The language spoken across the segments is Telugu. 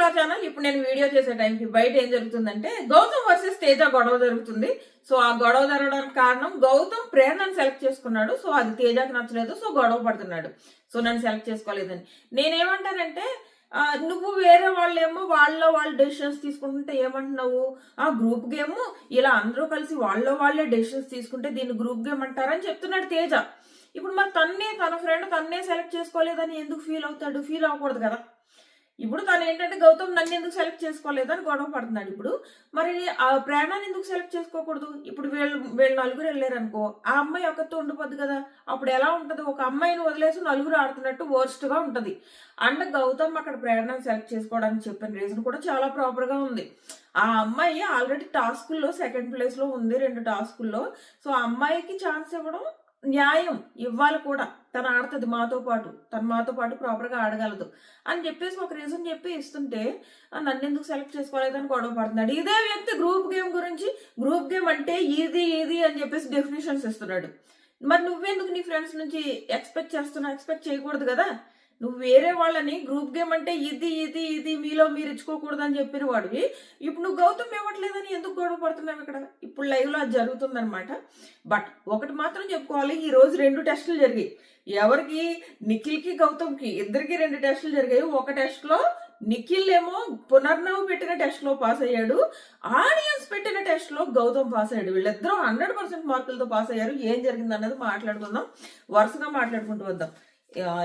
Our channel. ఇప్పుడు నేను వీడియో చేసే టైంకి బయట ఏం జరుగుతుందంటే గౌతమ్ వర్సెస్ తేజ గొడవ జరుగుతుంది. సో ఆ గొడవ జరగడానికి కారణం గౌతమ్ ప్రేరణను సెలెక్ట్ చేసుకున్నాడు. సో అది తేజకి నచ్చలేదు. సో గొడవ పడుతున్నాడు. సో నన్ను సెలెక్ట్ చేసుకోలేదని. నేనేమంటానంటే నువ్వు వేరే వాళ్ళేమో వాళ్ళు డెసిషన్స్ తీసుకుంటుంటే ఏమంటున్నావు? ఆ గ్రూప్ గేమ్ ఇలా అందరూ కలిసి వాళ్ళే డెసిషన్స్ తీసుకుంటే దీన్ని గ్రూప్ గేమ్ అంటారని చెప్తున్నాడు తేజ. ఇప్పుడు మరి తన ఫ్రెండ్ తన్నే సెలెక్ట్ చేసుకోలేదని ఎందుకు ఫీల్ అవుతాడు? ఫీల్ అవ్వకూడదు కదా. ఇప్పుడు తను ఏంటంటే గౌతమ్ నన్ను ఎందుకు సెలెక్ట్ చేసుకోలేదని గొడవ పడుతున్నాడు. ఇప్పుడు మరి ఆ ప్రేరణని ఎందుకు సెలెక్ట్ చేసుకోకూడదు? ఇప్పుడు వీళ్ళు నలుగురు వెళ్ళారు అనుకో, ఆ అమ్మాయి ఒకరితో ఉండిపోద్ది కదా. అప్పుడు ఎలా ఉంటది? ఒక అమ్మాయిని వదిలేసి నలుగురు ఆడుతున్నట్టు వర్స్ట్ గా ఉంటది. అండ్ గౌతమ్ అక్కడ ప్రేరణని సెలెక్ట్ చేసుకోవడానికి చెప్పిన రీజన్ కూడా చాలా ప్రాపర్ గా ఉంది. ఆ అమ్మాయి ఆల్రెడీ టాస్కుల్లో సెకండ్ ప్లేస్ లో ఉంది 2 టాస్కుల్లో. సో ఆ అమ్మాయికి ఛాన్స్ ఇవ్వడం న్యాయం, ఇవ్వాలి కూడా. తను ఆడుతుంది మాతో పాటు ప్రాపర్ గా ఆడగలదు అని చెప్పేసి ఒక రీజన్ చెప్పి ఇస్తుంటే నన్ను ఎందుకు సెలెక్ట్ చేసుకోలేదని గొడవ పడుతున్నాడు. ఇదే వ్యక్తి గ్రూప్ గేమ్ గురించి గ్రూప్ గేమ్ అంటే ఇది అని చెప్పేసి డెఫినేషన్స్ ఇస్తున్నాడు. మరి నువ్వెందుకు నీ ఫ్రెండ్స్ నుంచి ఎక్స్పెక్ట్ చేయకూడదు కదా. నువ్వు వేరే వాళ్ళని గ్రూప్ గేమ్ అంటే ఇది మీలో మీరు ఇచ్చుకోకూడదు అని చెప్పిన వాడివి. ఇప్పుడు నువ్వు గౌతమ్ ఇవ్వట్లేదని ఎందుకు గొడవ పడుతున్నావు ఇక్కడ? ఇప్పుడు లైవ్ లో అది జరుగుతుందనమాట. బట్ ఒకటి మాత్రం చెప్పుకోవాలి, ఈ రోజు 2 టెస్టులు జరిగాయి. ఎవరికి? నిఖిల్ కి గౌతమ్ కి ఇద్దరికి 2 టెస్టులు జరిగాయి. ఒక టెస్ట్ లో నిఖిల్ ఏమో పునర్నవ్ పెట్టిన టెస్ట్ లో పాస్ అయ్యాడు, ఆడియన్స్ పెట్టిన టెస్ట్ లో గౌతమ్ పాస్ అయ్యాడు. వీళ్ళిద్దరూ 100% మార్కులతో పాస్ అయ్యారు. ఏం జరిగింది అన్నది మాట్లాడుకుందాం, వరుసగా మాట్లాడుకుంటూ వద్దాం.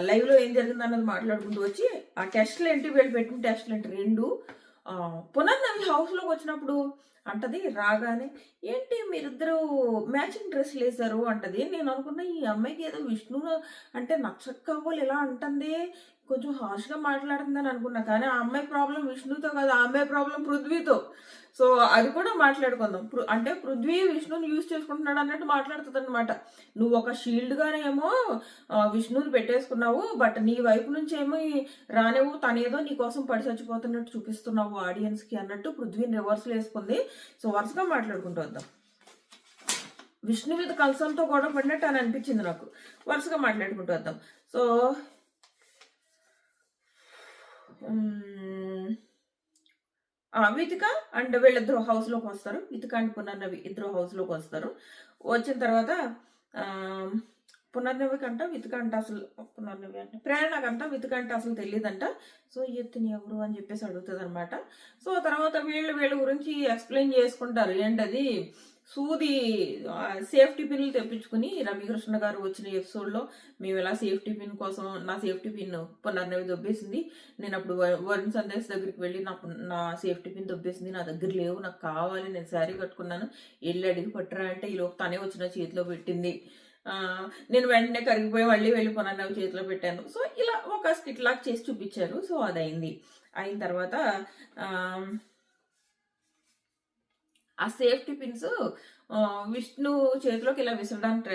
లైవ్ లో ఏం జరిగింది అన్నది మాట్లాడుకుంటూ వచ్చి ఆ టెస్ట్లు ఏంటి, వీళ్ళు పెట్టిన టెస్ట్లు ఏంటి 2. పునర్నవి హౌస్ లోకి వచ్చినప్పుడు అంటది రాగానే, ఏంటి మీరిద్దరు మ్యాచింగ్ డ్రెస్లు వేసారు అంటది. నేను అనుకున్నా ఈ అమ్మాయికి ఏదో విష్ణు అంటే నచ్చకపోలు ఇలా అంటుంది, కొంచెం హార్ష్ గా మాట్లాడుతుందని అనుకున్నా. కానీ ఆ అమ్మాయి ప్రాబ్లం విష్ణుతో కాదు, ఆ అమ్మాయి ప్రాబ్లం పృథ్వీతో. సో అది కూడా మాట్లాడుకుందాం. అంటే పృథ్వీ విష్ణుని యూజ్ చేసుకుంటున్నాడు అన్నట్టు మాట్లాడుతుంది అనమాట. నువ్వు ఒక షీల్డ్ గానేమో విష్ణుని పెట్టేసుకున్నావు, బట్ నీ వైపు నుంచి ఏమో రానేవు, తనేదో నీ కోసం పడి చచ్చిపోతున్నట్టు చూపిస్తున్నావు ఆడియన్స్ కి అన్నట్టు పృథ్వీని రివర్స్ వేసుకుంది. సో వరుసగా మాట్లాడుకుంటూ వద్దాం. విష్ణు మీద కల్సంతో గొడవ పడినట్టు అని అనిపించింది నాకు. వరుసగా మాట్లాడుకుంటూ వద్దాం. సో వితిక అండ్ వీళ్ళిద్దరు హౌస్ లోకి వస్తారు. వితిక అండ్ పునర్నవి ఇద్దరు హౌస్ లోకి వస్తారు. వచ్చిన తర్వాత పునర్నవి కంట వితిక అంట అసలు పునర్నవి అంటే ప్రేరణకంట వితిక అంటే అసలు తెలియదంట. సో ఎత్తుని ఎవరు అని చెప్పేసి అడుగుతుంది అనమాట. సో తర్వాత వీళ్ళ గురించి ఎక్స్ప్లెయిన్ చేసుకుంటారు. ఏంటది సూది సేఫ్టీ పిన్లు తెప్పించుకుని రవికృష్ణ గారు వచ్చిన ఎపిసోడ్లో మేము ఇలా సేఫ్టీ పిన్ కోసం నా సేఫ్టీ పిన్ పునర్నవి దొబ్బేసింది, నేను అప్పుడు వరుణ్ సందేశ్ దగ్గరికి వెళ్ళి నా సేఫ్టీ పిన్ దొబ్బేసింది, నా దగ్గర లేవు, నాకు కావాలి, నేను శారీ కట్టుకున్నాను, వెళ్ళి అడిగి పట్టరా అంటే ఈలోపు తనే వచ్చిన చేతిలో పెట్టింది. నేను వెంటనే కరిగిపోయి మళ్ళీ వెళ్ళి పునర్నవి చేతిలో పెట్టాను. సో ఇలా ఒక స్కిట్ లాక్ చేసి చూపించారు. సో అదైంది. అయిన తర్వాత ఆ సేఫ్టీ పిన్స్ విష్ణు చేతిలోకి ఇలా విసరడానికి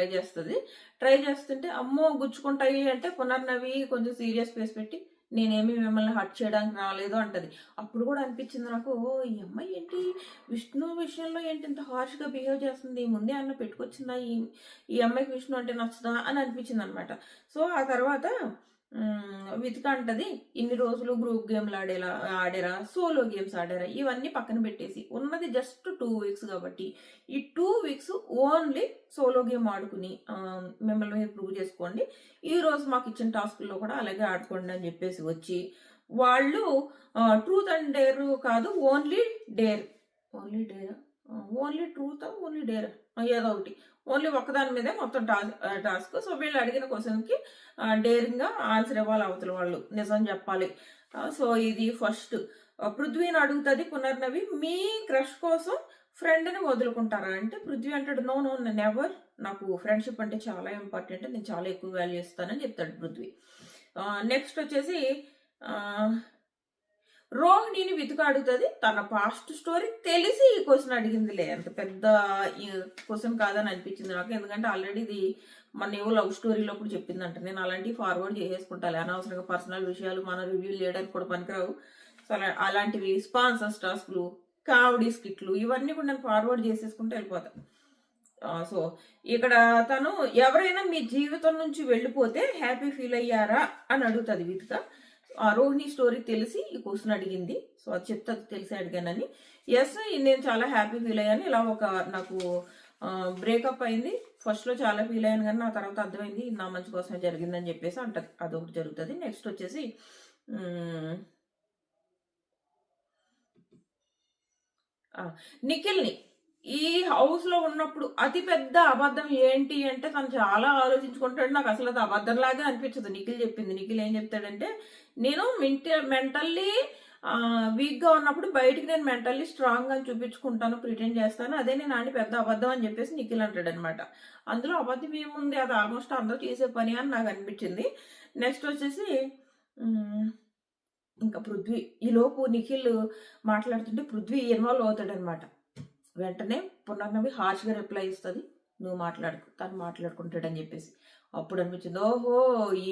ట్రై చేస్తుంటే అమ్మో గుచ్చుకుంటాయి అంటే పునర్నవి కొంచెం సీరియస్ ఫేస్ పెట్టి నేనేమి మిమ్మల్ని హర్ట్ చేయడానికి రాలేదు అంటది. అప్పుడు కూడా అనిపించింది నాకు, ఈ అమ్మాయి ఏంటి విష్ణు విషయంలో ఏంటి ఇంత హార్ష్గా బిహేవ్ చేస్తుంది, ముందే అన్న పెట్టుకొచ్చిందా ఈ అమ్మాయికి విష్ణు అంటే నచ్చుదా అని అనిపించింది అనమాట. సో ఆ తర్వాత వితిక అంటది, ఇన్ని రోజులు గ్రూప్ గేమ్లు ఆడారా, సోలో గేమ్స్ ఆడారా, ఇవన్నీ పక్కన పెట్టేసి ఉన్నది జస్ట్ 2 వీక్స్ కాబట్టి ఈ 2 వీక్స్ ఓన్లీ సోలో గేమ్ ఆడుకుని మిమ్మల్ని మీరు ప్రూవ్ చేసుకోండి, ఈ రోజు మాకు ఇచ్చిన టాస్క్లో కూడా అలాగే ఆడుకోండి అని చెప్పేసి వచ్చి వాళ్ళు ట్రూత్ అండ్ డేర్ కాదు, ఓన్లీ ట్రూత్ ఓన్లీ డేర్ ఏదో ఒకటి, ఓన్లీ ఒక్కదాని మీదే మొత్తం టాస్క్. సో వీళ్ళు అడిగిన క్వశ్చన్కి డేరింగ్ గా ఆన్సర్ ఇవ్వాలి అవతల వాళ్ళు, నిజం చెప్పాలి. సో ఇది ఫస్ట్. పృథ్వీని అడుగుతుంది పునర్నవి, మీ క్రష్ కోసం ఫ్రెండ్ని వదులుకుంటారా అంటే పృథ్వీ అంటాడు, నో నెవర్, నాకు ఫ్రెండ్షిప్ అంటే చాలా ఇంపార్టెంట్, నేను చాలా ఎక్కువ వాల్యూ ఇస్తానని చెప్తాడు పృథ్వీ. నెక్స్ట్ వచ్చేసి రోహిణిని వితుక అడుగుతుంది, తన పాస్ట్ స్టోరీ తెలిసి ఈ క్వశ్చన్ అడిగిందిలే, అంత పెద్ద ఈ క్వశ్చన్ కాదని అనిపించింది నాకు. ఎందుకంటే ఆల్రెడీ ఇది మన ఏవో లవ్ స్టోరీలో కూడా చెప్పిందంట. నేను అలాంటివి ఫార్వర్డ్ చేసేసుకుంటాను, అనవసరంగా పర్సనల్ విషయాలు మనం రివ్యూలు చేయడానికి కూడా పనికిరావు. సో అలాంటివి స్పాన్సర్స్ టాస్క్లు, కామెడీ స్కిట్లు ఇవన్నీ కూడా నేను ఫార్వర్డ్ చేసేసుకుంటూ వెళ్ళిపోతాను. సో ఇక్కడ తను ఎవరైనా మీ జీవితం నుంచి వెళ్ళిపోతే హ్యాపీ ఫీల్ అయ్యారా అని అడుగుతుంది వితిక. ఆ రోహిణి స్టోరీ తెలిసి ఈ క్వశ్చన్ అడిగింది. సో అది చెప్తే అది తెలిసి అడిగానని. ఎస్, నేను చాలా హ్యాపీ ఫీల్ అయ్యాను. ఇలా నాకు బ్రేకప్ అయింది. ఫస్ట్లో చాలా ఫీల్ అయ్యాను, కానీ నా తర్వాత అర్థమైంది ఇది నా మంచి కోసమే జరిగిందని చెప్పేసి అంటది. అదొకటి జరుగుతుంది. నెక్స్ట్ వచ్చేసి నిఖిల్ని ఈ హౌస్ లో ఉన్నప్పుడు అతి పెద్ద అబద్ధం ఏంటి అంటే తను చాలా ఆలోచించుకుంటాడు. నాకు అసలు అది అబద్ధం లాగా అనిపించదు. నిఖిల్ చెప్పింది. నిఖిల్ ఏం చెప్తాడంటే, నేను మెంటల్లీ వీక్ గా ఉన్నప్పుడు బయటికి నేను మెంటల్లీ స్ట్రాంగ్ గా చూపించుకుంటాను, ప్రిటెండ్ చేస్తాను, అదే నేను ఆడి పెద్ద అబద్ధం అని చెప్పేసి నిఖిల్ అంటాడు అనమాట. అందులో అబద్ధం ఏముంది, అది ఆల్మోస్ట్ అందరూ చేసే పని అని నాకు అనిపించింది. నెక్స్ట్ వచ్చేసి ఇంకా పృథ్వీ. ఈలోపు నిఖిల్ మాట్లాడుతుంటే పృథ్వీ ఇన్వాల్వ్ అవుతాడనమాట. వెంటనే పునర్నవి హార్ష్గా రిప్లై ఇస్తుంది, నువ్వు మాట్లాడుకు, తను మాట్లాడుకుంటాడని చెప్పేసి. అప్పుడు అనిపించింది, ఓహో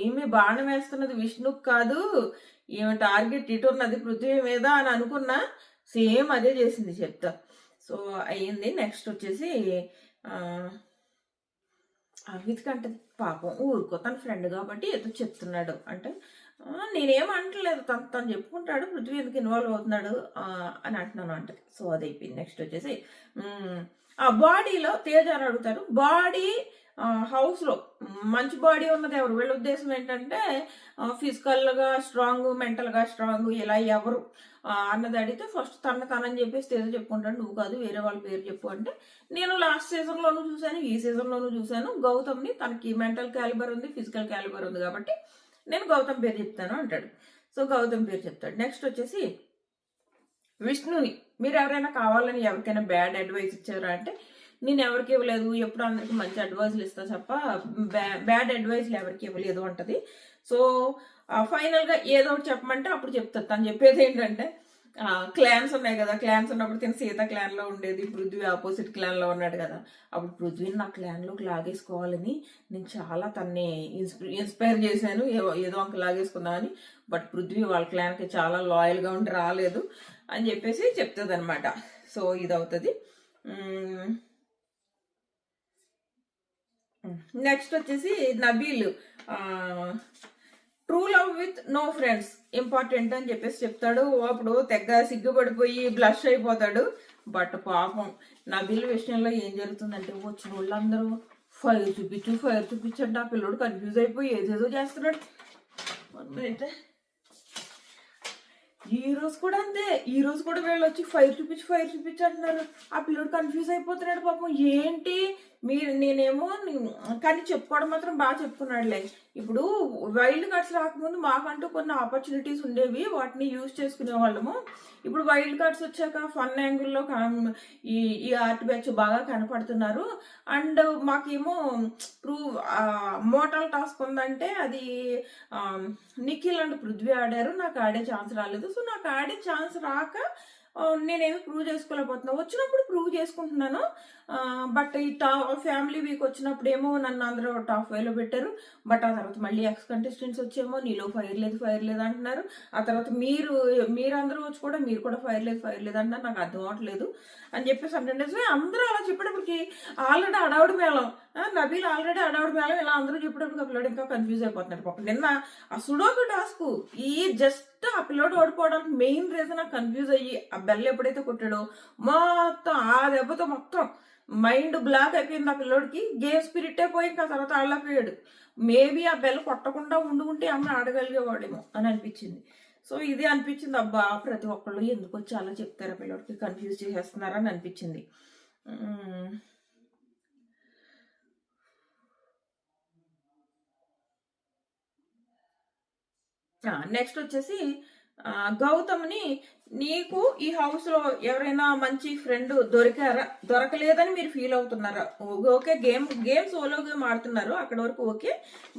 ఈమె బాణం వేస్తున్నది విష్ణుకు కాదు, ఈమె టార్గెట్ ఇటు ఉన్నది పృథ్వీ మీద అని అనుకున్నా. సేమ్ అదే చేసింది చెప్తా. సో అయ్యింది. నెక్స్ట్ వచ్చేసి అవితికి అంటది, పాపం ఊరుకో, తన ఫ్రెండ్ కాబట్టి ఏదో చెప్తున్నాడు అంటే, నేనేం అంటలేదు, తను చెప్పుకుంటాడు, పృథ్వీ ఎందుకు ఇన్వాల్వ్ అవుతున్నాడు అని అంటున్నాను అంటది. సో అది అయిపోయింది. నెక్స్ట్ వచ్చేసి ఆ బాడీలో తేజ అని అడుగుతారు. బాడీ హౌస్లో మంచి బాడీ ఉన్నది ఎవరు? వీళ్ళ ఉద్దేశం ఏంటంటే ఫిజికల్గా స్ట్రాంగ్, మెంటల్గా స్ట్రాంగ్, ఇలా ఎవరు అన్నది అడిగితే ఫస్ట్ తనని చెప్పేసి తేజ చెప్పుకుంటాడు. నువ్వు కాదు, వేరే వాళ్ళ పేరు చెప్పు అంటే, నేను లాస్ట్ సీజన్లోనూ చూశాను, ఈ సీజన్లోనూ చూశాను, గౌతమ్ని తనకి మెంటల్ క్యాలిబర్ ఉంది, ఫిజికల్ క్యాలిబర్ ఉంది కాబట్టి నేను గౌతమ్ పేరు చెప్తాను అంటాడు. సో గౌతమ్ పేరు చెప్తాడు. నెక్స్ట్ వచ్చేసి విష్ణుని, మీరు ఎవరైనా కావాలని ఎవరికైనా బ్యాడ్ అడ్వైస్ ఇచ్చారా అంటే, నేను ఎవరికి ఇవ్వలేదు, ఎప్పుడు అందరికి మంచి అడ్వైస్లు ఇస్తా తప్ప బ్యాడ్ అడ్వైస్లు ఎవరికి ఇవ్వలేదు అంటది. సో ఫైనల్గా ఏదో ఒకటి చెప్పమంటే అప్పుడు చెప్తాను. తను చెప్పేది ఏంటంటే, క్లాన్స్ ఉన్నాయి కదా, క్లాన్స్ ఉన్నప్పుడు తిన సీత క్లాన్లో ఉండేది, పృథ్వీ ఆపోజిట్ క్లాన్లో ఉన్నాడు కదా, అప్పుడు పృథ్వీని నా క్లాన్లోకి లాగేసుకోవాలని నేను చాలా తన్ని ఇన్స్పైర్ చేశాను, ఏదో అంక లాగేసుకుందామని. బట్ పృథ్వీ వాళ్ళ క్లాన్కి చాలా లాయల్గా ఉండి రాలేదు అని చెప్పేసి చెప్తుంది అనమాట. సో ఇది అవుతుంది. నెక్స్ట్ వచ్చేసి Nabeel, true love with no friends important అని చెప్పేసి చెప్తాడు. అప్పుడు తెగ సిగ్గుపడిపోయి బ్లష్ అయిపోతాడు. బట్ పాపం నబీల్ విషయంలో ఏం జరుగుతుందంటే, వచ్చిన వాళ్ళందరూ ఫైర్ చూపించండి, ఆ పిల్లోడు కన్ఫ్యూజ్ అయిపోయి ఏదేదో చేస్తున్నాడు. ఈ రోజు కూడా అంతే. ఈ రోజు కూడా వీళ్ళు వచ్చి ఫైర్ చూపించి అంటున్నారు. ఆ పిల్లోడు కన్ఫ్యూజ్ అయిపోతున్నాడు పాపం. ఏంటి నేనేమో కానీ చెప్పుకోవడం మాత్రం బాగా చెప్పుకున్నాడులే. ఇప్పుడు వైల్డ్ కార్డ్స్ రాకముందు మాకంటూ కొన్ని ఆపర్చునిటీస్ ఉండేవి, వాటిని యూజ్ చేసుకునే వాళ్ళము. ఇప్పుడు వైల్డ్ కార్డ్స్ వచ్చాక ఫన్ యాంగిల్లో ఈ ఆర్ట్ బ్యాచ్ బాగా కనపడుతున్నారు. అండ్ మాకేమో మోటల్ టాస్క్ ఉందంటే అది నిఖిల్ అండ్ పృథ్వీ ఆడారు, నాకు ఆడే ఛాన్స్ రాలేదు. సో నాకు ఆడే ఛాన్స్ రాక నేనేమి ప్రూవ్ చేసుకోలేకపోతున్నాను. వచ్చినప్పుడు ప్రూవ్ చేసుకుంటున్నాను. బట్ ఈ ఫ్యామిలీ వీక్ వచ్చినప్పుడు ఏమో నన్ను అందరూ టాప్ 5లో పెట్టారు. బట్ ఆ తర్వాత మళ్ళీ ఎక్స్ కంటెస్టెంట్స్ వచ్చేమో నీలో ఫైర్ లేదు అంటున్నారు. ఆ తర్వాత మీరందరూ వచ్చి కూడా మీరు కూడా ఫైర్ లేదు అంటున్నారు. నాకు అర్థం అవ్వట్లేదు అని చెప్పేసి అంటే అందరూ అలా చెప్పేటప్పటికి ఆల్రెడీ అడవుడు మేళం, నబీల్ ఆల్రెడీ అడవుడు మేళం, ఇలా అందరూ చెప్పేటప్పుడు ఆ పిల్లడు ఇంకా కన్ఫ్యూజ్ అయిపోతున్నాడు పాపం. నిన్న ఆ సుడోకు టాస్క్ జస్ట్ ఆ పిల్లోడు ఓడిపోవడానికి మెయిన్ రీజన్ ఆ కన్ఫ్యూజ్ అయ్యి ఆ బెల్ ఎప్పుడైతే కొట్టాడో మొత్తం ఆ దెబ్బతో మొత్తం మైండ్ బ్లాక్ అయిపోయింది ఆ పిల్లోడికి. గేమ్ స్పిరిట్ అయిపోయి ఇంకా తర్వాత ఆడలేకపోయాడు. మేబీ ఆ బెల్ కొట్టకుండా ఉండుకుంటే అమ్మ ఆడగలిగేవాడేమో అని అనిపించింది. సో ఇది అనిపించింది, అబ్బా ప్రతి ఒక్కళ్ళు ఎందుకు వచ్చి అలా చెప్తారా, పిల్లోడికి కన్ఫ్యూజ్ చేసేస్తున్నారని అనిపించింది. నెక్స్ట్ వచ్చేసి గౌతమ్ని, నీకు ఈ హౌస్ లో ఎవరైనా మంచి ఫ్రెండ్ దొరకలేదని మీరు ఫీల్ అవుతున్నారా? ఓకే, గేమ్ సోలో గేమ్ ఆడుతున్నారు అక్కడ వరకు ఓకే,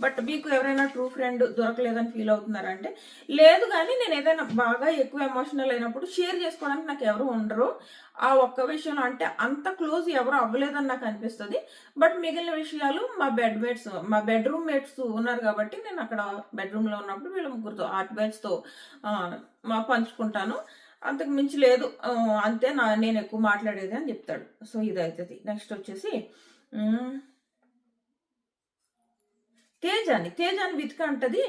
బట్ మీకు ఎవరైనా ట్రూ ఫ్రెండ్ దొరకలేదని ఫీల్ అవుతున్నారా అంటే, లేదు, కానీ నేను ఏదైనా బాగా ఎక్కువ ఎమోషనల్ అయినప్పుడు షేర్ చేసుకోవడానికి నాకు ఎవరు ఉండరు. ఆ ఒక్క విషయంలో అంటే అంత క్లోజ్ ఎవరు అవ్వలేదని నాకు అనిపిస్తుంది. బట్ మిగిలిన విషయాలు మా బెడ్రూమ్ మేట్స్ ఉన్నారు కాబట్టి నేను అక్కడ బెడ్రూమ్ లో ఉన్నప్పుడు వీళ్ళ ముగ్గురుతో ఆర్ట్ బ్యాచ్తో పంచుకుంటాను, అంతకు మించి లేదు, అంతే నేను ఎక్కువ మాట్లాడేది అని చెప్తాడు. సో ఇది అవుతుంది. నెక్స్ట్ వచ్చేసి తేజాని వితిక అంటది.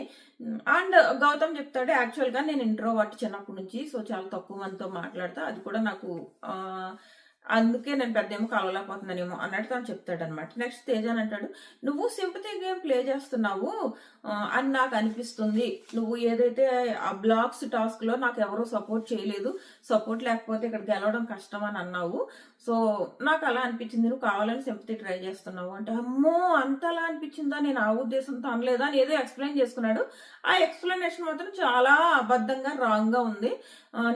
అండ్ గౌతమ్ చెప్తాడు, యాక్చువల్గా నేను ఇంట్రోవర్ట్ చిన్నప్పటి నుంచి, సో చాలా తక్కువ మందితో మాట్లాడతా, అది కూడా నాకు అందుకే నేను పెద్దేమో కలవలేకపోతున్నానేమో అన్నట్టు తను చెప్తాడు అనమాట. నెక్స్ట్ తేజాన్ అంటాడు, నువ్వు సింపతి గేమ్ ప్లే చేస్తున్నావు అని నాకు అనిపిస్తుంది. నువ్వు ఏదైతే ఆ బ్లాక్స్ టాస్క్ లో నాకు ఎవరో సపోర్ట్ చేయలేదు, సపోర్ట్ లేకపోతే ఇక్కడ గెలవడం కష్టం అని అన్నావు. సో నాకు అలా అనిపించింది, నువ్వు కావాలని సింపతి ట్రై చేస్తున్నావు అంటే, అమ్మో అంత అలా అనిపించిందా, నేను ఆ ఉద్దేశంతో అనలేదా అని ఏదో ఎక్స్ప్లెయిన్ చేసుకున్నాడు. ఆ ఎక్స్ప్లెనేషన్ మాత్రం చాలా అబద్ధంగా రాంగ్ గా ఉంది.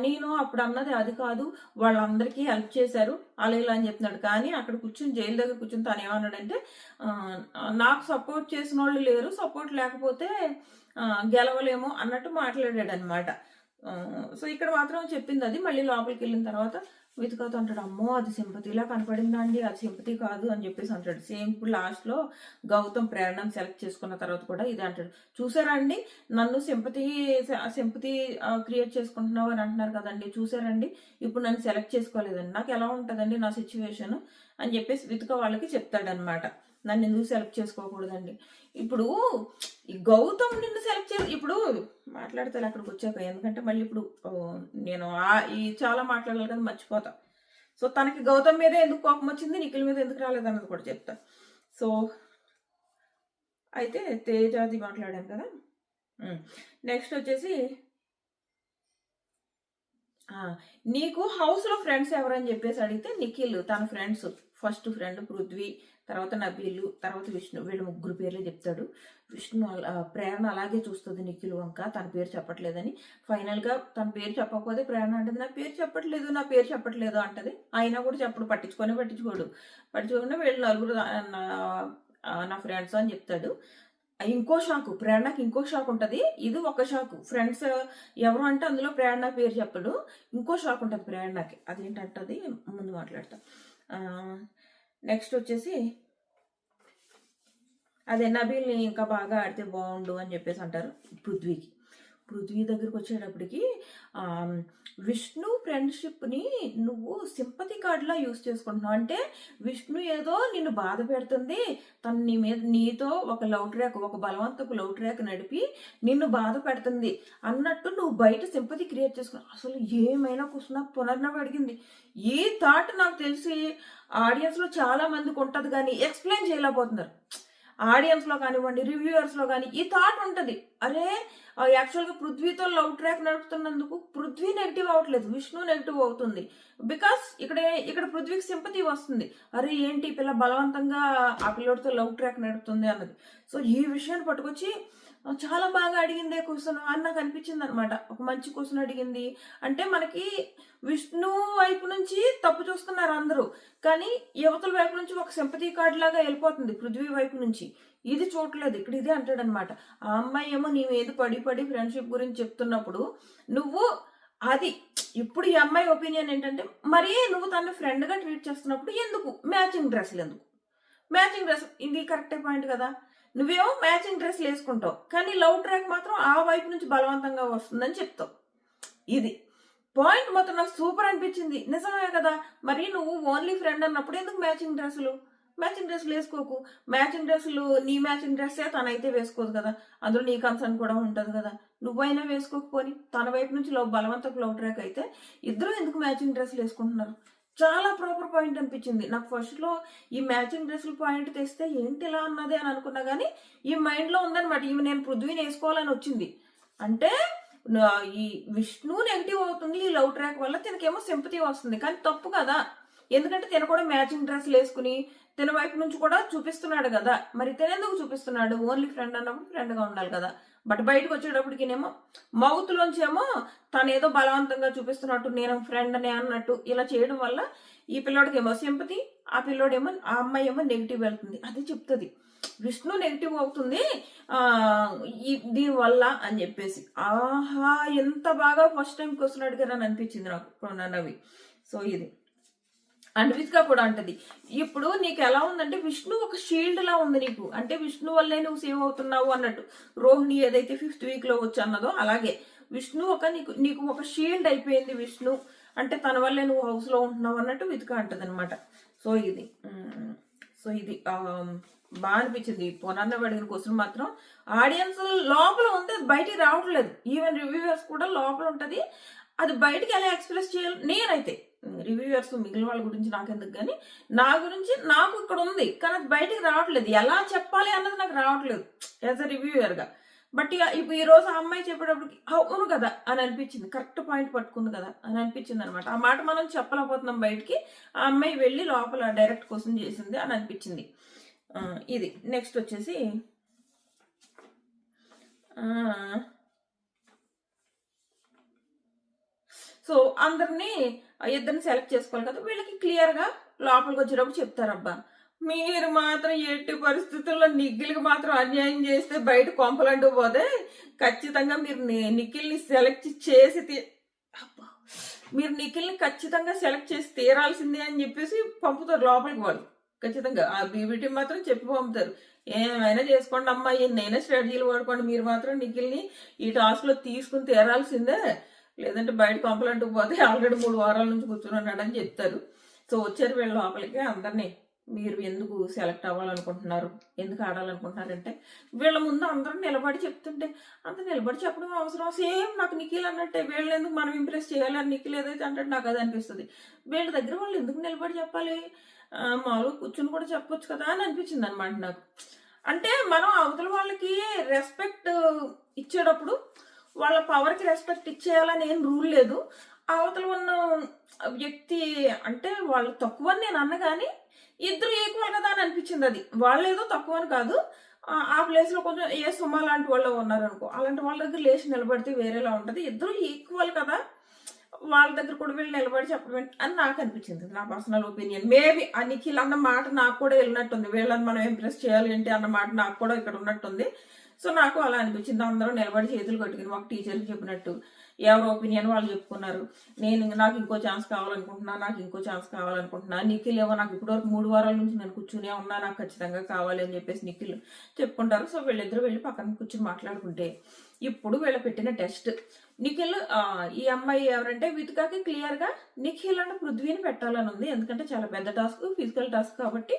నేను అప్పుడు అన్నది అది కాదు, వాళ్ళందరికీ హెల్ప్ చేశారు అలా ఇలా అని చెప్తున్నాడు. కానీ అక్కడ కూర్చుని జైలు దగ్గర కూర్చుని తను ఏమన్నాడంటే, నాకు సపోర్ట్ చేసిన వాళ్ళు లేరు, సపోర్ట్ లేకపోతే గెలవలేము అన్నట్టు మాట్లాడాడు అనమాట. సో ఇక్కడ మాత్రం చెప్పింది అది. మళ్ళీ లోపలికి వెళ్ళిన తర్వాత వితుకతో అంటాడు, అమ్మో అది సింపతిలా కనపడిందా అండి, అది సింపతి కాదు అని చెప్పేసి అంటాడు. సేమ్ ఇప్పుడు లాస్ట్ లో గౌతమ్ ప్రేరణను సెలెక్ట్ చేసుకున్న తర్వాత కూడా ఇదే అంటాడు, చూసారా అండి నన్ను సింపతి క్రియేట్ చేసుకుంటున్నావు అని అంటున్నారు కదండి, చూసారండి ఇప్పుడు నన్ను సెలెక్ట్ చేసుకోలేదండి, నాకు ఎలా ఉంటుందండి నా సిచ్యువేషన్ అని చెప్పేసి వితుక వాళ్ళకి చెప్తాడనమాట. నన్ను ఎందుకు సెలెక్ట్ చేసుకోకూడదండి, ఇప్పుడు ఈ గౌతమ్ నిన్ను సెలెక్ట్ చేసి ఇప్పుడు మాట్లాడతాను అక్కడికి వచ్చాక, ఎందుకంటే మళ్ళీ ఇప్పుడు నేను ఈ చాలా మాట్లాడాలి కదా మర్చిపోతా. సో తనకి గౌతమ్ మీద ఎందుకు కోపం వచ్చింది, నిఖిల్ మీద ఎందుకు రాలేదన్నది కూడా చెప్తా. సో అయితే తేజాది మాట్లాడాను కదా. నెక్స్ట్ వచ్చేసి నీకు హౌస్ లో ఫ్రెండ్స్ ఎవరని చెప్పేసి అడిగితే నిఖిల్ తన ఫ్రెండ్స్, ఫస్ట్ ఫ్రెండ్ పృథ్వీ, తర్వాత నబీలు, తర్వాత విష్ణు, వీళ్ళు ముగ్గురు పేర్లే చెప్తాడు. విష్ణు ప్రేరణ అలాగే చూస్తుంది నిఖిల్ వంక, తన పేరు చెప్పట్లేదని. ఫైనల్ గా తన పేరు చెప్పకపోతే ప్రేరణ అంటది, నా పేరు చెప్పట్లేదు అంటది. అయినా కూడా పట్టించుకోకుండా వీళ్ళు నలుగురు నా ఫ్రెండ్స్ అని చెప్తాడు. ఇంకో షాకు ప్రేరణకి, ఇంకో షాక్ ఉంటది. ఇది ఒక షాకు, ఫ్రెండ్స్ ఎవరు అంటే అందులో ప్రేరణ పేరు చెప్పడు. ఇంకో షాక్ ఉంటది ప్రేరణకి, అదేంటంటది ముందు మాట్లాడతా. నెక్స్ట్ వచ్చేసి అదే నబీల్ని ఇంకా బాగా ఆడితే బాగుండు అని చెప్పేసి అంటారు పృథ్వీ దగ్గరికి వచ్చేటప్పటికి విష్ణు ఫ్రెండ్షిప్ని నువ్వు సింపతి కార్డులా యూజ్ చేసుకుంటున్నావు. అంటే విష్ణు ఏదో నిన్ను బాధ పెడుతుంది, తను నీతో ఒక బలవంతపు లవ్ ట్రాక్ నడిపి నిన్ను బాధ పెడుతుంది అన్నట్టు నువ్వు బయట సింపతి క్రియేట్ చేసుకున్నావు. అసలు ఏమైనా కూర్చున్నా పునర్నవి అడిగింది. ఈ థాట్ నాకు తెలిసి ఆడియన్స్ లో చాలా మందికి ఉంటది కానీ ఎక్స్ప్లెయిన్ చేయలేకపోతున్నారు. ఆడియన్స్ లో కానివ్వండి, రివ్యూవర్స్ లో కానీ ఈ థాట్ ఉంటది, అరే యాక్చువల్గా పృథ్వీతో లవ్ ట్రాక్ నడుపుతున్నందుకు పృథ్వీ నెగిటివ్ అవ్వట్లేదు, విష్ణు నెగిటివ్ అవుతుంది. బికాస్ ఇక్కడ పృథ్వీకి సింపతి వస్తుంది, అరే ఏంటి పిల్ల బలవంతంగా ఆ పిల్లోడితో లవ్ ట్రాక్ నడుపుతుంది అన్నది. సో ఈ విషయాన్ని పట్టుకొచ్చి చాలా బాగా అడిగిందే క్వశ్చన్ అని నాకు అనిపించింది అనమాట. ఒక మంచి క్వశ్చన్ అడిగింది అంటే మనకి విష్ణు వైపు నుంచి తప్పు చూస్తున్నారు అందరూ, కానీ యువతల వైపు నుంచి ఒక సింపతి కార్డ్ లాగా వెళ్ళిపోతుంది పృథ్వీ వైపు నుంచి. ఇది చూడలేదు, ఇక్కడ ఇదే అంటాడు అనమాట. ఆ అమ్మాయి ఏమో నీ మీద పడి ఫ్రెండ్షిప్ గురించి చెప్తున్నప్పుడు నువ్వు అది ఇప్పుడు ఈ అమ్మాయి ఒపీనియన్ ఏంటంటే, మరి నువ్వు తనని ఫ్రెండ్ గా ట్రీట్ చేస్తున్నప్పుడు ఎందుకు మ్యాచింగ్ డ్రెస్లు, మ్యాచింగ్ డ్రెస్, ఇది కరెక్టే పాయింట్ కదా. నువ్వేమో మ్యాచింగ్ డ్రెస్లు వేసుకుంటావు, కానీ లవ్ ట్రాక్ మాత్రం ఆ వైపు నుంచి బలవంతంగా వస్తుందని చెప్తావు. ఇది పాయింట్ మొత్తం నాకు సూపర్ అనిపించింది. నిజమే కదా, మరి నువ్వు ఓన్లీ ఫ్రెండ్ అన్నప్పుడు ఎందుకు మ్యాచింగ్ డ్రెస్సులు వేసుకోకు. మ్యాచింగ్ డ్రెస్సులు నీ మ్యాచింగ్ డ్రెస్సే తనైతే వేసుకోదు కదా, అందులో నీ కన్సర్న్ కూడా ఉంటుంది కదా, నువ్వైనా వేసుకోకపోని. తన వైపు నుంచి బలవంతపు లవ్ ట్రాక్ అయితే ఇద్దరు ఎందుకు మ్యాచింగ్ డ్రెస్సులు వేసుకుంటున్నారు? చాలా ప్రాపర్ పాయింట్ అనిపించింది నాకు. ఫస్ట్ లో ఈ మ్యాచింగ్ డ్రెస్సుల పాయింట్ తెస్తే ఏంటి ఇలా అన్నది అని అనుకున్నా, కానీ ఈ మైండ్ లో ఉందనమాట. ఈమె నేను పృథ్వీని వేసుకోవాలని వచ్చింది అంటే ఈ విష్ణు నెగిటివ్ అవుతుంది ఈ లవ్ ట్రాక్ వల్ల, తినకేమో సింపతి వస్తుంది. కానీ తప్పు కదా, ఎందుకంటే తిన కూడా మ్యాచింగ్ డ్రెస్లు వేసుకుని తిన వైపు నుంచి కూడా చూపిస్తున్నాడు కదా. మరి తినేందుకు చూపిస్తున్నాడు? ఓన్లీ ఫ్రెండ్ అన్నప్పుడు ఫ్రెండ్ గా ఉండాలి కదా. బట్ బయటకు వచ్చేటప్పటికినేమో మౌత్ లోంచి ఏమో తను ఏదో బలవంతంగా చూపిస్తున్నట్టు, నేను ఫ్రెండ్ అనే అన్నట్టు ఇలా చేయడం వల్ల ఈ పిల్లోడికి ఏమో సింపతి, ఆ పిల్లోడేమో ఆ అమ్మాయి ఏమో నెగిటివ్ వెళ్తుంది. అది చెప్తుంది విష్ణు నెగిటివ్ అవుతుంది దీని వల్ల అని చెప్పేసి. ఆహా ఎంత బాగా ఫస్ట్ టైం క్వశ్చన్ అడిగారని అనిపించింది నాకు నన్నవి. సో ఇది అండ్ విత్గా కూడా అంటది, ఇప్పుడు నీకు ఎలా ఉందంటే విష్ణు ఒక షీల్డ్ లా ఉంది నీకు, అంటే విష్ణు వల్లే నువ్వు సేవ్ అవుతున్నావు అన్నట్టు. రోహిణి ఏదైతే 5th week లో వచ్చి అన్నదో అలాగే విష్ణు నీకు ఒక షీల్డ్ అయిపోయింది విష్ణు, అంటే తన వల్లే నువ్వు హౌస్ లో ఉంటున్నావు అన్నట్టు విత్గా అంటది అనమాట. సో ఇది బాగా అనిపించింది. పునర్నవి అడిగిన క్వశ్చన్ మాత్రం ఆడియన్స్ లోపల ఉంది, అది బయటికి రావట్లేదు. ఈవెన్ రివ్యూవర్స్ కూడా లోపల ఉంటది, అది బయటికి ఎలా ఎక్స్ప్రెస్ చేయాలి. నేనైతే రివ్యూవర్స్ మిగిలిన వాళ్ళ గురించి నాకెందుకు, కానీ నా గురించి నాకు ఇక్కడ ఉంది, కానీ అది బయటికి రావట్లేదు. ఎలా చెప్పాలి అన్నది నాకు రావట్లేదు యాజ్ అ రివ్యూవర్గా. బట్ ఇక ఇప్పుడు ఈ రోజు ఆ అమ్మాయి చెప్పేటప్పటికి అవును కదా అని అనిపించింది, కరెక్ట్ పాయింట్ పట్టుకుంది కదా అని అనిపించింది అనమాట. ఆ మాట మనం చెప్పలేకపోతున్నాం బయటికి, ఆ అమ్మాయి వెళ్ళి లోపల డైరెక్ట్ క్వశ్చన్ చేసింది అని అనిపించింది. ఇది నెక్స్ట్ వచ్చేసి సో అందరినీ ఇద్దరిని సెలెక్ట్ చేసుకోవాలి కదా, వీళ్ళకి క్లియర్గా లోపలికి వచ్చేటప్పుడు చెప్తారబ్బా, మీరు మాత్రం ఎట్టి పరిస్థితుల్లో నిఖిల్కి మాత్రం అన్యాయం చేస్తే బయట కొంపలంటూ పోతే ఖచ్చితంగా మీరు నిఖిల్ని సెలెక్ట్ చేసి మీరు నిఖిల్ని ఖచ్చితంగా సెలెక్ట్ చేసి తీరాల్సిందే అని చెప్పేసి పంపుతారు లోపలికి. వాళ్ళు ఖచ్చితంగా ఆ బీబీటీ మాత్రం చెప్పి పంపుతారు, ఏమైనా చేసుకోండి అమ్మా, ఎన్నైనా స్ట్రాటజీలు వాడుకోండి, మీరు మాత్రం నిఖిల్ని ఈ టాస్క్లో తీసుకుని తీరాల్సిందే, లేదంటే బయట కొంపలంటూ పోతే ఆల్రెడీ 3 వారాల నుంచి కూర్చున్నాడని చెప్తారు. సో వచ్చారు వీళ్ళ లోపలికి, అందరినీ మీరు ఎందుకు సెలెక్ట్ అవ్వాలనుకుంటున్నారు, ఎందుకు ఆడాలనుకుంటున్నారంటే వీళ్ళ ముందు అందరూ నిలబడి చెప్తుంటే అంత నిలబడి చెప్పడం అవసరం, సేమ్ నాకు నిఖిల్ అన్నట్టే, వీళ్ళని ఎందుకు మనం ఇంప్రెస్ చేయాలి అని నిఖిల్ ఏదైతే అంటే నాకు అది అనిపిస్తుంది. వీళ్ళ దగ్గర వాళ్ళు ఎందుకు నిలబడి చెప్పాలి, మామూలుగా కూర్చుని కూడా చెప్పొచ్చు కదా అని అనిపించింది అనమాట నాకు. అంటే మనం అవతల వాళ్ళకి రెస్పెక్ట్ ఇచ్చేటప్పుడు వాళ్ళ పవర్కి రెస్పెక్ట్ ఇచ్చేయాలని ఏం రూల్ లేదు. అవతల ఉన్న వ్యక్తి అంటే వాళ్ళు తక్కువ అని నేను అన్న, కానీ ఇద్దరు ఈక్వల్ కదా అని అనిపించింది. అది వాళ్ళేదో తక్కువ అని కాదు, ఆ ప్లేస్లో కొంచెం ఏ సుమ లాంటి వాళ్ళు ఉన్నారనుకో, అలాంటి వాళ్ళ దగ్గర లేచి నిలబడితే వేరేలా ఉంటుంది. ఇద్దరు ఈక్వల్ కదా, వాళ్ళ దగ్గర కూడా వీళ్ళు నిలబడి చెప్పడం అని నాకు అనిపించింది, నా పర్సనల్ ఒపీనియన్. మేబీ ఆ నిఖిల్ అన్న మాట నాకు కూడా వెళ్ళినట్టుంది, వీళ్ళని మనం ఇంప్రెస్ చేయాలి ఏంటి అన్న మాట నాకు కూడా ఇక్కడ ఉన్నట్టుంది. సో నాకు అలా అనిపించింది. అందరూ నిలబడి చేతులు కట్టుకుని ఒక టీచర్కి చెప్పినట్టు ఎవరి ఒపీనియన్ వాళ్ళు చెప్పుకున్నారు. నాకు ఇంకో ఛాన్స్ కావాలనుకుంటున్నా, నిఖిల్ ఏమో నాకు ఇప్పటివరకు 3 వారాల నుంచి నేను కూర్చునే ఉన్నా, నాకు ఖచ్చితంగా కావాలి అని చెప్పేసి నిఖిల్ చెప్పుకుంటారు. సో వీళ్ళిద్దరూ వెళ్ళి పక్కన కూర్చుని మాట్లాడుకుంటే ఇప్పుడు వీళ్ళ పెట్టిన టెస్ట్ నిఖిల్, ఈ అమ్మాయి ఎవరంటే వితికాకి క్లియర్గా నిఖిల్ అంటే పృథ్వీని పెట్టాలని ఉంది, ఎందుకంటే చాలా పెద్ద టాస్క్, ఫిజికల్ టాస్క్ కాబట్టి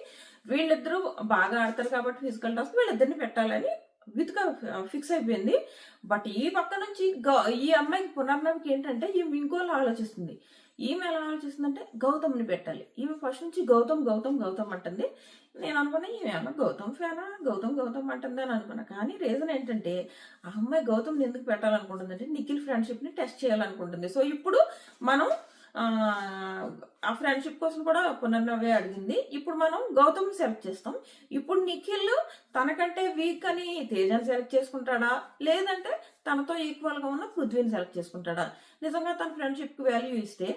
వీళ్ళిద్దరూ బాగా ఆడతారు కాబట్టి ఫిజికల్ టాస్క్ వీళ్ళిద్దరిని పెట్టాలని వితిక ఫిక్స్ అయిపోయింది. బట్ ఈ పక్క నుంచి ఈ అమ్మాయికి పునర్నవికి ఏంటంటే ఈమె ఇంకోలా ఆలోచిస్తుంది. ఈమె ఎలా ఆలోచిస్తుందంటే గౌతమ్ని పెట్టాలి. ఈమె ఫస్ట్ నుంచి గౌతమ్ గౌతమ్ గౌతమ్ అంటుంది. నేను అనుకున్నా ఈమె అన్న గౌతమ్ ఫ్యానా, గౌతమ్ అంటుంది అని అనుకున్నా. కానీ రీజన్ ఏంటంటే ఆ అమ్మాయి గౌతమ్ని ఎందుకు పెట్టాలనుకుంటుంది అంటే నిఖిల్ ఫ్రెండ్షిప్ని టెస్ట్ చేయాలనుకుంటుంది. సో ఇప్పుడు మనం ఆ ఫ్రెండ్షిప్ కోసం కూడా పునర్నవే అడిగింది. ఇప్పుడు మనం గౌతమ్ సెలెక్ట్ చేస్తాం. ఇప్పుడు నిఖిల్ తనకంటే వీక్ అని తేజాన్ని సెలెక్ట్ చేసుకుంటాడా, లేదంటే తనతో ఈక్వల్గా ఉన్న పృథ్వీని సెలెక్ట్ చేసుకుంటాడా? నిజంగా తన ఫ్రెండ్షిప్కి వాల్యూ ఇస్తే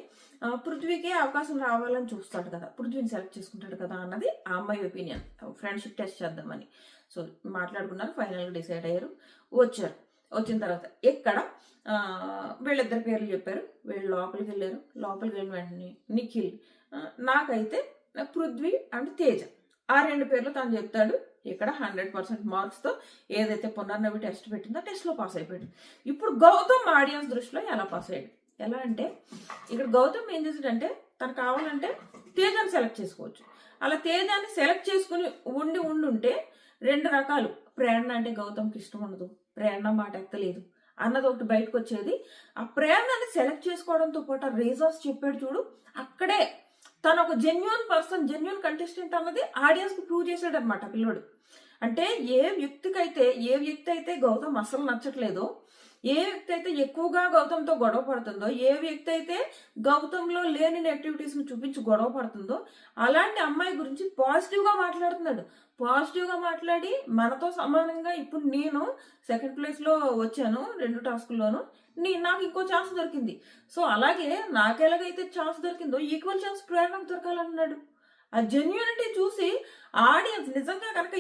పృథ్వీకే అవకాశం రావాలని చూస్తాడు కదా, పృథ్వీని సెలెక్ట్ చేసుకుంటాడు కదా అన్నది ఆ అమ్మాయి ఒపీనియన్. ఫ్రెండ్షిప్ టెస్ట్ చేద్దామని సో మాట్లాడుకున్నారు, ఫైనల్గా డిసైడ్ అయ్యారు. వచ్చిన తర్వాత ఇక్కడ వీళ్ళిద్దరి పేర్లు చెప్పారు. వీళ్ళు లోపలికి వెళ్ళారు. లోపలికి వెళ్ళిన వెంటనే నిఖిల్ నాకైతే పృథ్వీ అండ్ తేజ ఆ 2 పేర్లు తను చెప్తాడు. ఇక్కడ 100% మార్క్స్తో ఏదైతే పునర్నవి టెస్ట్ పెట్టిందో టెస్ట్లో పాస్ అయిపోయాడు. ఇప్పుడు గౌతమ్ ఆడియన్స్ దృష్టిలో ఎలా పాస్ అయ్యాడు, ఎలా అంటే ఇక్కడ గౌతమ్ ఏం చేశాడంటే తను కావాలంటే తేజాన్ని సెలెక్ట్ చేసుకోవచ్చు. అలా తేజాన్ని సెలెక్ట్ చేసుకుని ఉంటే 2 రకాలు, ప్రేరణ అంటే గౌతమ్కి ఇష్టం ఉండదు, ప్రేరణ మాట ఎత్తలేదు అన్నది ఒకటి బయటకు వచ్చేది. ఆ ప్రేరణని సెలెక్ట్ చేసుకోవడంతో పాటు రీజన్స్ చెప్పాడు చూడు, అక్కడే తను ఒక జెన్యున్ పర్సన్, జెన్యున్ కంటెస్టెంట్ అన్నది ఆడియన్స్కి ప్రూవ్ చేశాడు అనమాట పిల్లోడు. అంటే ఏ వ్యక్తి అయితే గౌతమ్ అసలు నచ్చట్లేదో, ఏ వ్యక్తి అయితే ఎక్కువగా గౌతమ్తో గొడవ పడుతుందో, ఏ వ్యక్తి అయితే గౌతంలో లేని యాక్టివిటీస్ని చూపించి గొడవ పడుతుందో అలాంటి అమ్మాయి గురించి పాజిటివ్గా మాట్లాడుతున్నాడు. పాజిటివ్గా మాట్లాడి మనతో సమానంగా ఇప్పుడు నేను సెకండ్ ప్లేస్లో వచ్చాను 2 టాస్కుల్లోనూ, నాకు ఇంకో ఛాన్స్ దొరికింది. సో అలాగే నాకు ఎలాగైతే ఛాన్స్ దొరికిందో ఈక్వల్ ఛాన్స్ ప్రేరణకు దొరకాలన్నాడు. ఆ జెన్యూనిటీ చూసి ఆడియన్స్ నిజంగా కనుక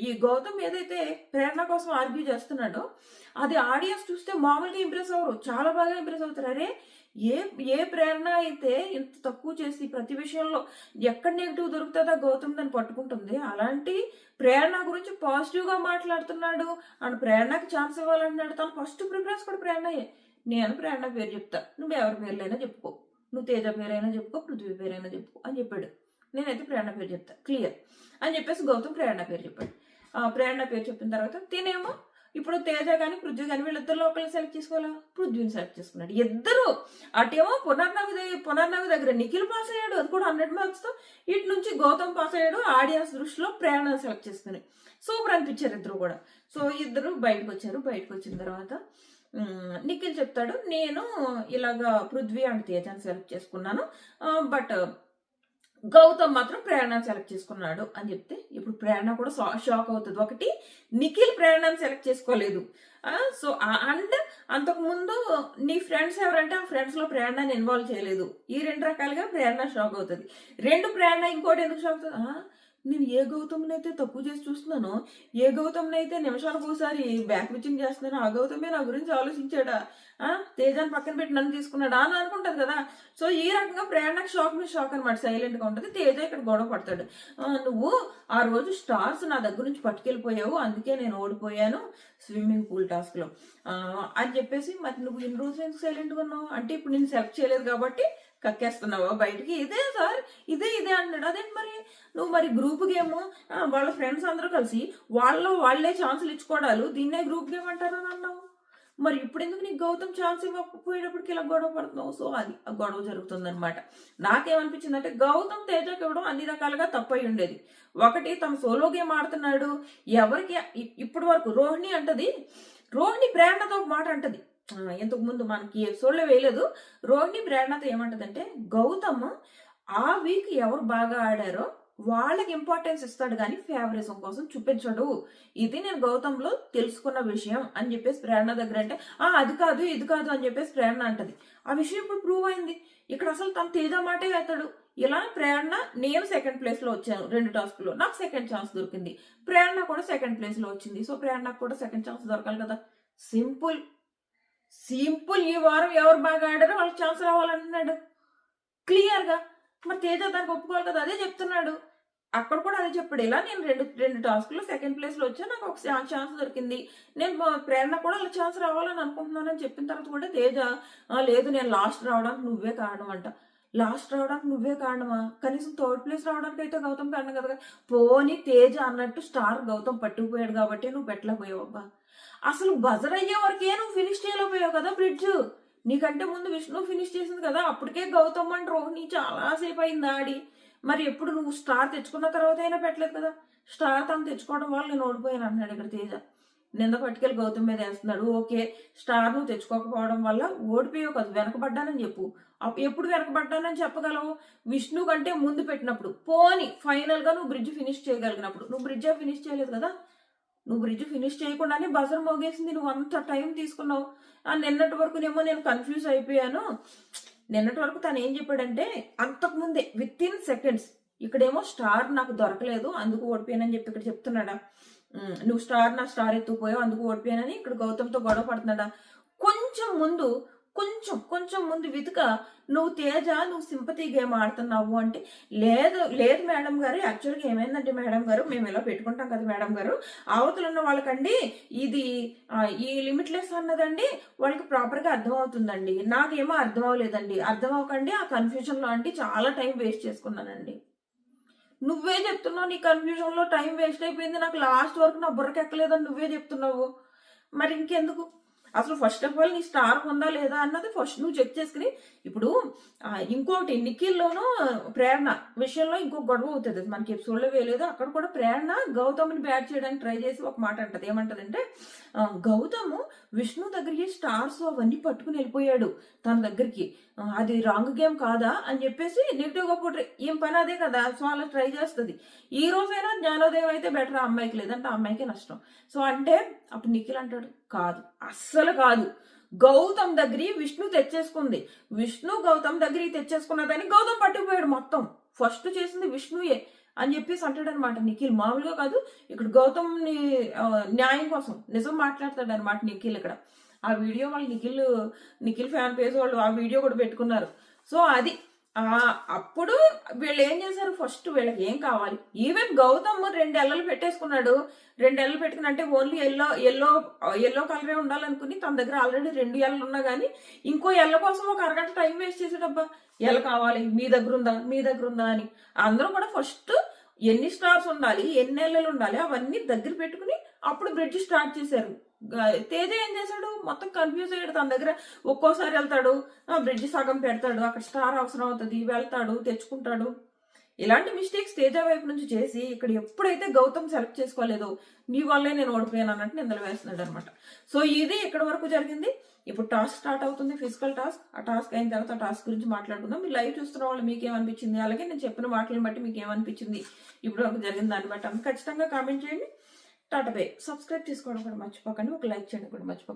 ఈ గౌతమ్ ఏదైతే ప్రేరణ కోసం ఆర్గ్యూ చేస్తున్నాడో అది ఆడియన్స్ చూస్తే మామూలుగా ఇంప్రెస్ అవ్వరు, చాలా బాగా ఇంప్రెస్ అవుతారు. అరే ఏ ప్రేరణ అయితే ఇంత తక్కువ చేసి ప్రతి విషయంలో ఎక్కడ నెగిటివ్ దొరుకుతుందో గౌతమ్ దాన్ని పట్టుకుంటుంది, అలాంటి ప్రేరణ గురించి పాజిటివ్గా మాట్లాడుతున్నాడు అండ్ ప్రేరణకి ఛాన్స్ ఇవ్వాలన్నాడు. తను ఫస్ట్ ప్రిఫరెన్స్ కూడా ప్రేరణయే. నేను ప్రేరణ పేరు చెప్తా, నువ్వు ఎవరి పేర్లైనా చెప్పుకో, నువ్వు తేజ పేరైనా చెప్పుకో, పృథ్వీ పేరైనా చెప్పుకో అని చెప్పాడు. నేనైతే ప్రేరణ పేరు చెప్తా క్లియర్ అని చెప్పేసి గౌతమ్ ప్రేరణ పేరు చెప్పాడు. ప్రేరణ పేరు చెప్పిన తర్వాత తినేమో ఇప్పుడు తేజ కానీ పృథ్వీ కానీ వీళ్ళిద్దరిలో ఒకరిని సెలెక్ట్ చేసుకోవాలా, పృథ్వీని సెలెక్ట్ చేసుకున్నాడు. ఇద్దరు అటేమో పునర్నవి దగ్గర నిఖిల్ పాస్ అయ్యాడు, అది కూడా 100 marks తో. ఇటు నుంచి గౌతమ్ పాస్ అయ్యాడు, ఆడియన్స్ దృష్టిలో ప్రేరణ సెలెక్ట్ చేసుకుని. సూపర్ అనిపించారు ఇద్దరు కూడా. సో ఇద్దరు బయటకు వచ్చారు. బయటకు వచ్చిన తర్వాత నిఖిల్ చెప్తాడు, నేను ఇలాగా పృథ్వీ అండ్ తేజాన్ని సెలెక్ట్ చేసుకున్నాను, బట్ గౌతమ్ మాత్రం ప్రేరణ సెలెక్ట్ చేసుకున్నాడు అని చెప్తే ఇప్పుడు ప్రేరణ కూడా షాక్ అవుతుంది. ఒకటి, నిఖిల్ ప్రేరణని సెలెక్ట్ చేసుకోలేదు. సో అండ్ అంతకుముందు నీ ఫ్రెండ్స్ ఎవరంటే ఆ ఫ్రెండ్స్ లో ప్రేరణని ఇన్వాల్వ్ చేయలేదు. ఈ 2 రకాలుగా ప్రేరణ షాక్ అవుతుంది. ప్రేరణ ఇంకోటి ఎందుకు షాక్ అవుతుంది, నేను ఏ గౌతమ్నైతే తప్పు చేసి చూస్తున్నానో, ఏ గౌతమ్నైతే నిమిషాలకు ఒకసారి బ్యాక్ విచింగ్ చేస్తున్నానో ఆ గౌతమే నా గురించి ఆలోచించాడా, తేజాన్ని పక్కన పెట్టి నన్ను తీసుకున్నాడా అని అనుకుంటది కదా. సో ఈ రకంగా ప్రేరణకు షాక్ మీద షాక్ అనమాట, సైలెంట్ గా ఉంటుంది. తేజ ఇక్కడ గొడవ పడతాడు, నువ్వు ఆ రోజు స్టార్స్ నా దగ్గర నుంచి పట్టుకెళ్ళిపోయావు, అందుకే నేను ఓడిపోయాను స్విమ్మింగ్ పూల్ టాస్క్ లో అని చెప్పేసి, మరి నువ్వు ఇన్ని రోజులు ఎందుకు సైలెంట్ గా ఉన్నావు అంటే ఇప్పుడు నేను సెలెక్ట్ చేయలేదు కాబట్టి కక్కేస్తున్నావా బయటికి, ఇదే సార్ ఇదే అన్నాడు. అదేంటి మరి నువ్వు మరి గ్రూప్ గేమ్ వాళ్ళ ఫ్రెండ్స్ అందరూ కలిసి వాళ్ళే ఛాన్సులు ఇచ్చుకోవడాలు దీన్నే గ్రూప్ గేమ్ అంటారు అని అన్నావు, మరి ఇప్పుడు ఎందుకు నీకు గౌతమ్ ఛాన్స్ ఇవ్వకపోయేటప్పటికి ఇలా గొడవ పడుతున్నావు. సో అది ఆ గొడవ జరుగుతుంది అనమాట. నాకేమనిపించింది అంటే గౌతమ్ తేజకి ఇవ్వడం అన్ని రకాలుగా తప్పయి ఉండేది. ఒకటి, తమ సోలో గేమ్ ఆడుతున్నాడు, ఎవరికి ఇప్పటి వరకు రోహిణి ప్రేరణతో ఒక మాట అంటది, ఇంతకు ముందు మనకి ఎపిసోడ్లో వేయలేదు. రోహిణి ప్రేరణతో ఏమంటదంటే, గౌతమ్ ఆ వీక్ ఎవరు బాగా ఆడారో వాళ్ళకి ఇంపార్టెన్స్ ఇస్తాడు కానీ ఫేవరిజం కోసం చూపించడు, ఇది నేను గౌతంలో తెలుసుకున్న విషయం అని చెప్పేసి ప్రేరణ దగ్గర అంటే, అది కాదు ఇది కాదు అని చెప్పేసి ప్రేరణ అంటది. ఆ విషయం ఇప్పుడు ప్రూవ్ అయింది. ఇక్కడ అసలు తన తేజ మాటే వేస్తాడు. ఇలా ప్రేరణ, నేను 2nd place లో వచ్చాను 2 టాస్క్లో, నాకు 2nd ఛాన్స్ దొరికింది. ప్రేరణ కూడా 2nd place లో వచ్చింది. సో ప్రేరణకు కూడా 2nd ఛాన్స్ దొరకాలి కదా. సింపుల్. ఈ వారం ఎవరు బాగా ఆడారో వాళ్ళకి ఛాన్స్ రావాలంటున్నాడు క్లియర్ గా. మరి తేజ దానికి ఒప్పుకోవాలి కదా, అదే చెప్తున్నాడు. అక్కడ కూడా అదే చెప్పాడు, ఇలా నేను రెండు టాస్క్లో 2nd place లో వచ్చా, నాకు ఒక ఛాన్స్ దొరికింది, నేను ప్రేరణ కూడా అలా ఛాన్స్ రావాలని అనుకుంటున్నాను అని చెప్పిన తర్వాత కూడా తేజ, లేదు నేను లాస్ట్ రావడానికి నువ్వే కారణం అంట. లాస్ట్ రావడానికి నువ్వే కారణమా, కనీసం 3rd place రావడానికి అయితే గౌతమ్ కారణం కదా. పోనీ తేజ అన్నట్టు స్టార్ గౌతమ్ పట్టుకుపోయాడు కాబట్టి నువ్వు పెట్టలేకపోయావు. అబ్బా అసలు బజర్ అయ్యే వరకే నువ్వు ఫినిష్ చేయలేకపోయావు కదా బ్రిడ్జ్. నీకంటే ముందు విష్ణు ఫినిష్ చేసింది కదా, అప్పటికే గౌతమ్ అండ్ రోహిణి చాలాసేపు అయింది ఆడి. మరి ఎప్పుడు నువ్వు స్టార్ తెచ్చుకున్న తర్వాత అయినా పెట్టలేదు కదా. స్టార్ తను తెచ్చుకోవడం వల్ల నేను ఓడిపోయాను అంటున్నాడు ఇక్కడ తేజ. నింద పట్టుకెళ్ళి గౌతమ్ మీద వేస్తున్నాడు. ఓకే, స్టార్ నువ్వు తెచ్చుకోకపోవడం వల్ల ఓడిపోయావు కదా, వెనకబడ్డానని చెప్పు. ఎప్పుడు వెనకబడ్డానని చెప్పగలవు, విష్ణు కంటే ముందు పెట్టినప్పుడు. పోని ఫైనల్ గా నువ్వు బ్రిడ్జ్ ఫినిష్ చేయగలిగినప్పుడు. నువ్వు బ్రిడ్జ్ ఫినిష్ చేయలేదు కదా, నువ్వు బ్రిడ్జ్ ఫినిష్ చేయకుండానే బజర్ మోగేసింది, నువ్వు అంత టైం తీసుకున్నావు. నిన్నటి వరకునేమో నేను కన్ఫ్యూజ్ అయిపోయాను. నిన్నటి వరకు తను ఏం చెప్పాడంటే, అంతకుముందే within seconds ఇక్కడేమో స్టార్ నాకు దొరకలేదు అందుకు ఓడిపోయానని చెప్పి ఇక్కడ చెప్తున్నాడా. నువ్వు నా స్టార్ ఎత్తుకుపోయావు అందుకు ఓడిపోయానని ఇక్కడ గౌతమ్తో గొడవ పడుతున్నాడా. కొంచెం ముందు వితుక నువ్వు తేజ నువ్వు సింపతి గేమ్ ఆడుతున్నావు అంటే, లేదు మేడం గారు, యాక్చువల్గా ఏమైందంటే మేడం గారు, మేము ఇలా పెట్టుకుంటాం కదా మేడం గారు, అవతలు ఉన్న వాళ్ళకండి ఇది ఈ లిమిట్లెస్ అన్నదండి వాళ్ళకి ప్రాపర్గా అర్థం అవుతుందండి, నాకేమో అర్థం అవ్వలేదండి, అర్థం అవ్వకండి, ఆ కన్ఫ్యూజన్లో అంటే చాలా టైం వేస్ట్ చేసుకున్నానండి. నువ్వే చెప్తున్నావు నీ కన్ఫ్యూజన్లో టైం వేస్ట్ అయిపోయింది, నాకు లాస్ట్ వరకు నా బుర్రకి ఎక్కలేదని నువ్వే చెప్తున్నావు. మరి ఇంకెందుకు, అసలు ఫస్ట్ ఆఫ్ ఆల్ నీ స్టార్ ఉందా లేదా అన్నది ఫస్ట్ నువ్వు చెక్ చేసుకుని. ఇప్పుడు ఇంకోటి నిఖిల్లోనూ ప్రేరణ విషయంలో ఇంకొక గొడవ అవుతుంది, మనకి ఎపిసోడ్లో వేయలేదు. అక్కడ కూడా ప్రేరణ గౌతమ్ని బ్యాట్ చేయడానికి ట్రై చేసి ఒక మాట అంటది. ఏమంటదంటే, గౌతమ్ విష్ణు దగ్గరికి స్టార్స్ అవన్నీ పట్టుకుని వెళ్ళిపోయాడు తన దగ్గరికి, అది రాంగ్ గేమ్ కాదా అని చెప్పేసి నెగిటివ్ గా పోట్రే. ఏం పని అదే కదా, సో అలా ట్రై చేస్తుంది. ఈ రోజైనా జ్ఞానోదయం అయితే బెటర్, ఆ అమ్మాయికి, లేదంటే ఆ అమ్మాయికే నష్టం. సో అంటే అప్పుడు నిఖిల్ అంటాడు, కాదు అస్సలు కాదు, గౌతమ్ దగ్గర విష్ణు తెచ్చేసుకుంది, విష్ణు గౌతమ్ దగ్గరికి తెచ్చేసుకున్నదని గౌతమ్ పట్టుకుపోయాడు. మొత్తం ఫస్ట్ చేసింది విష్ణుయే అని చెప్పేసి అంటాడు అనమాట నిఖిల్. మామూలుగా కాదు, ఇక్కడ గౌతమ్ న్యాయం కోసం నిజం మాట్లాడతాడు అనమాట నిఖిల్ ఇక్కడ. ఆ వీడియో వాళ్ళు నిఖిల్ ఫ్యాన్ పేజ్ వాళ్ళు ఆ వీడియో కూడా పెట్టుకున్నారు. సో అది అప్పుడు వీళ్ళు ఏం చేశారు, ఫస్ట్ వీళ్ళకి ఏం కావాలి, ఈవెన్ గౌతమ్ 2 ఎల్లలు పెట్టేసుకున్నాడు. 2 ఎల్లలు పెట్టుకుని అంటే ఓన్లీ ఎల్లో కలరే ఉండాలనుకుని తన దగ్గర ఆల్రెడీ 2 ఎల్లలు ఉన్నా గానీ ఇంకో ఎల్ల కోసం ఒక అరగంట టైం వేస్ట్ చేసాడబ్బా. ఎల్ల కావాలి, మీ దగ్గర ఉందా, మీ దగ్గర ఉందా అని. అందరూ కూడా ఫస్ట్ ఎన్ని స్టార్స్ ఉండాలి, ఎన్ని ఎల్లలు ఉండాలి అవన్నీ దగ్గర పెట్టుకుని అప్పుడు బ్రిడ్జ్ స్టార్ట్ చేశారు. తేజ ఏం చేశాడు, మొత్తం కన్ఫ్యూజ్ అయ్యాడు. తన దగ్గర ఒక్కోసారి వెళ్తాడు, బ్రిడ్జ్ సగం పెడతాడు, అక్కడ స్టార్ అవసరం అవుతుంది, వెళ్తాడు తెచ్చుకుంటాడు. ఇలాంటి మిస్టేక్స్ తేజ వైపు నుంచి చేసి ఇక్కడ ఎప్పుడైతే గౌతమ్ సెలెక్ట్ చేసుకోలేదో నీ వల్లే నేను ఓడిపోయాను అన్నట్టు నిందలు వేస్తున్నాడు అనమాట. సో ఇది ఇక్కడ వరకు జరిగింది. ఇప్పుడు టాస్క్ స్టార్ట్ అవుతుంది, ఫిజికల్ టాస్క్. ఆ టాస్క్ అయిన తర్వాత ఆ టాస్క్ గురించి మాట్లాడుకుందాం. మీరు లైవ్ చూస్తున్న వాళ్ళు మీకు ఏమనిపించింది, అలాగే నేను చెప్పిన మాటలను బట్టి మీకు ఏమనిపించింది, ఇప్పుడు వరకు జరిగిన దాన్ని బట్టి ఖచ్చితంగా కామెంట్ చేయండి. Tata bye. సబ్స్క్రైబ్ చేసుకోవడం కూడా మర్చిపోకండి, ఒక లైక్ చేయడం కూడా మర్చిపోకండి.